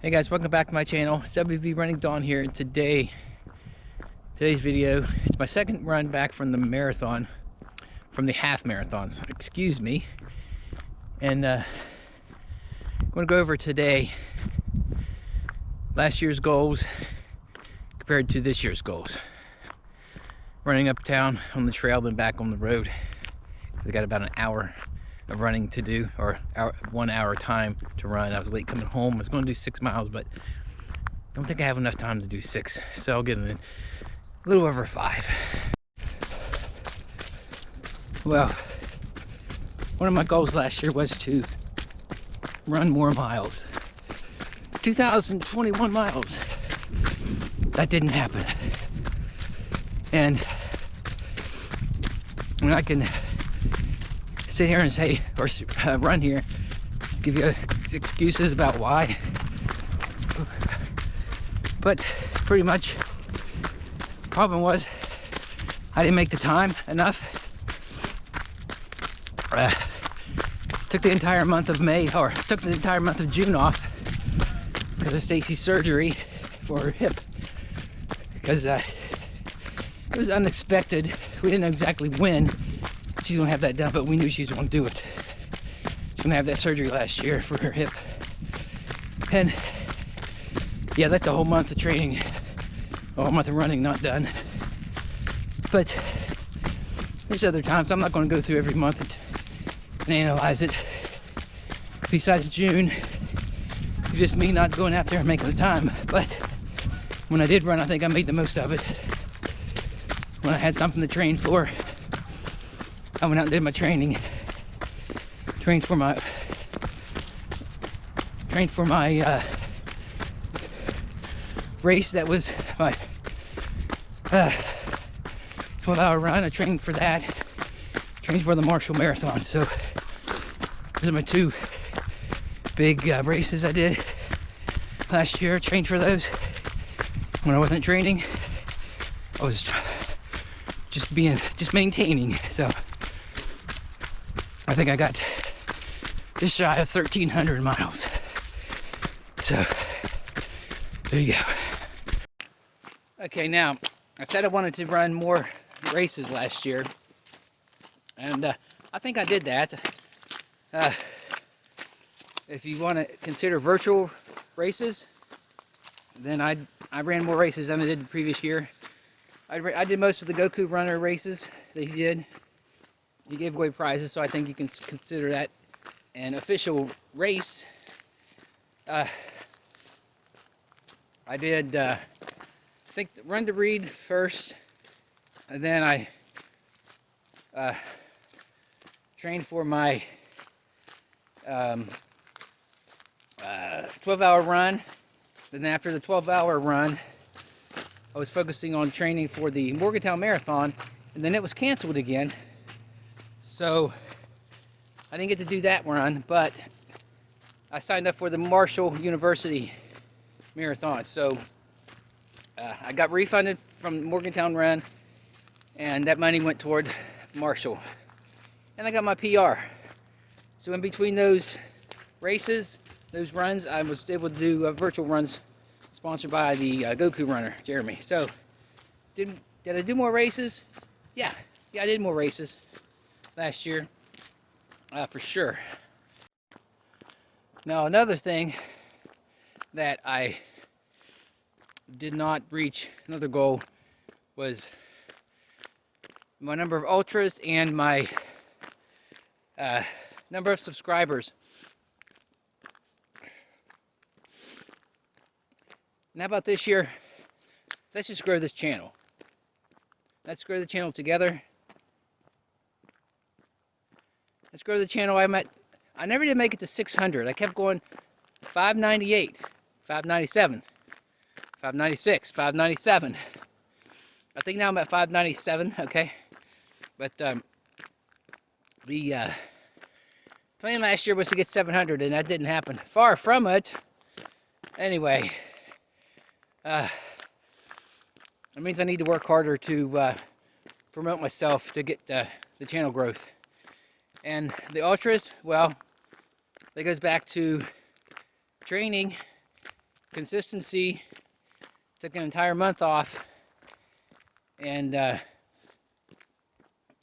Hey guys, welcome back to my channel. WV Running Dawn here, and today's video, it's my second run back from the marathon, from the half marathons, excuse me. And I'm going to go over today last year's goals compared to this year's goals. Running uptown on the trail, then back on the road. I got about an hour of running to do, or 1 hour time to run. I was late coming home. I was going to do 6 miles, but I don't think I have enough time to do 6, so I'll get in a little over 5. Well, one of my goals last year was to run more miles. 2021 miles. That didn't happen. And when I can sit here and say, or run here, give you excuses about why, but pretty much the problem was I didn't make the time enough. Took the entire month of May, or took the entire month of June off because of Stacy's surgery for her hip, because it was unexpected. We didn't know exactly when she's gonna have that done, but we knew she was gonna do it. She's gonna have that surgery last year for her hip. And yeah, that's a whole month of training, a whole month of running not done. But there's other times. I'm not gonna go through every month and analyze it. Besides June, it's just me not going out there and making the time. But when I did run, I think I made the most of it. When I had something to train for, I went out and did my training. Trained for my race. That was my 12-hour run. I trained for that. Trained for the Marshall Marathon. So those are my two big races I did last year. Trained for those. When I wasn't training, I was just maintaining. So I think I got just shy of 1,300 miles. So there you go. Okay, now I said I wanted to run more races last year, and I think I did that. If you want to consider virtual races, then I ran more races than I did the previous year. I did most of the Goku Runner races that he did. He gave away prizes, so I think you can consider that an official race. I did, I think, Run to Read first, and then I trained for my 12-hour run. Then after the 12-hour run, I was focusing on training for the Morgantown Marathon, and then it was canceled again. So I didn't get to do that run, but I signed up for the Marshall University Marathon. So I got refunded from the Morgantown run, and that money went toward Marshall. And I got my PR. So in between those races, those runs, I was able to do virtual runs sponsored by the Goku Runner, Jeremy. So did I do more races? Yeah, I did more races last year, for sure. Now, another thing that I did not reach, another goal, was my number of ultras and my number of subscribers. And how about this year? Let's just grow this channel. Let's grow the channel together. Let's grow the channel. I never did make it to 600. I kept going 598, 597, 596, 597. I think now I'm at 597, okay? But the plan last year was to get 700, and that didn't happen. Far from it. Anyway, it means I need to work harder to promote myself to get the channel growth. And the ultras, well, that goes back to training consistency. Took an entire month off, and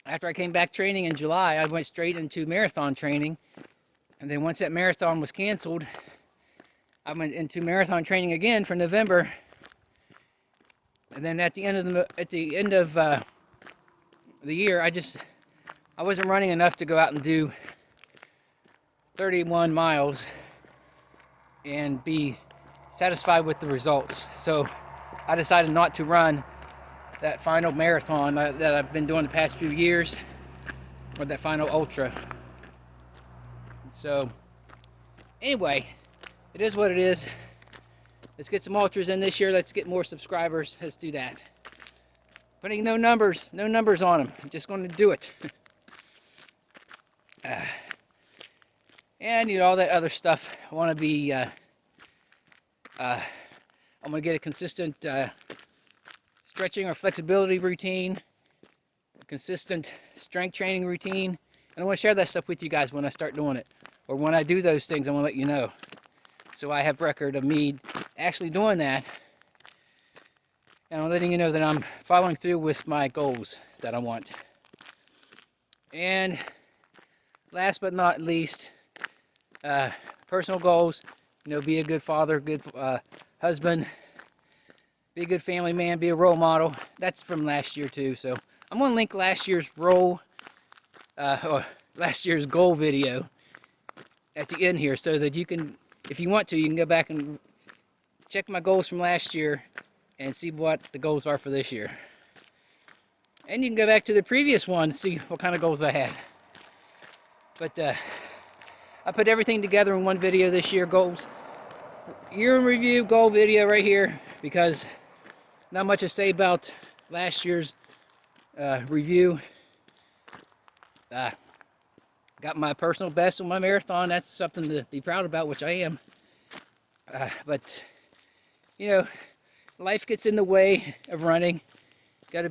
after I came back training in July, I went straight into marathon training. And then once that marathon was canceled, I went into marathon training again for November. And then at the end of the year, I wasn't running enough to go out and do 31 miles and be satisfied with the results. So I decided not to run that final marathon that I've been doing the past few years, or that final ultra. So anyway, it is what it is. Let's get some ultras in this year. Let's get more subscribers. Let's do that. Putting no numbers on them. I'm just going to do it. And all that other stuff. I want to be I'm going to get a consistent stretching or flexibility routine, a consistent strength training routine, and I want to share that stuff with you guys when I start doing it, or when I do those things. I want to let you know, so I have record of me actually doing that, and I'm letting you know that I'm following through with my goals that I want. And last but not least, personal goals. Be a good father, good husband, be a good family man, be a role model. That's from last year too. So I'm going to link last year's or last year's goal video at the end here, so that you can, if you want to, you can go back and check my goals from last year and see what the goals are for this year. And you can go back to the previous one and see what kind of goals I had. But I put everything together in one video this year. Goals, year in review, goal video right here, because not much to say about last year's review. Got my personal best on my marathon. That's something to be proud about, which I am. But life gets in the way of running. You gotta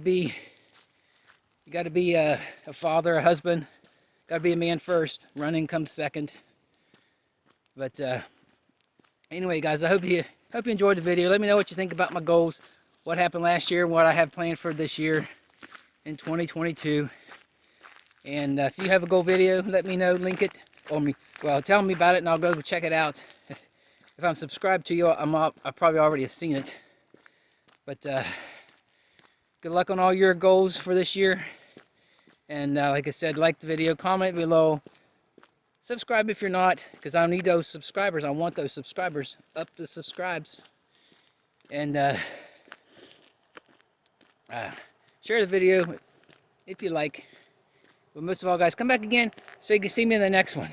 be a father, a husband. Gotta be a man first. Running comes second. But anyway, guys, I hope you enjoyed the video. Let me know what you think about my goals, what happened last year, and what I have planned for this year in 2022. And if you have a goal video, let me know, link it, or tell me about it, and I'll go check it out. If I'm subscribed to you, I probably already have seen it. But good luck on all your goals for this year. And like I said, like the video, comment below, subscribe if you're not, because I need those subscribers. I want those subscribers up to subscribes. And share the video if you like. But most of all, guys, come back again so you can see me in the next one.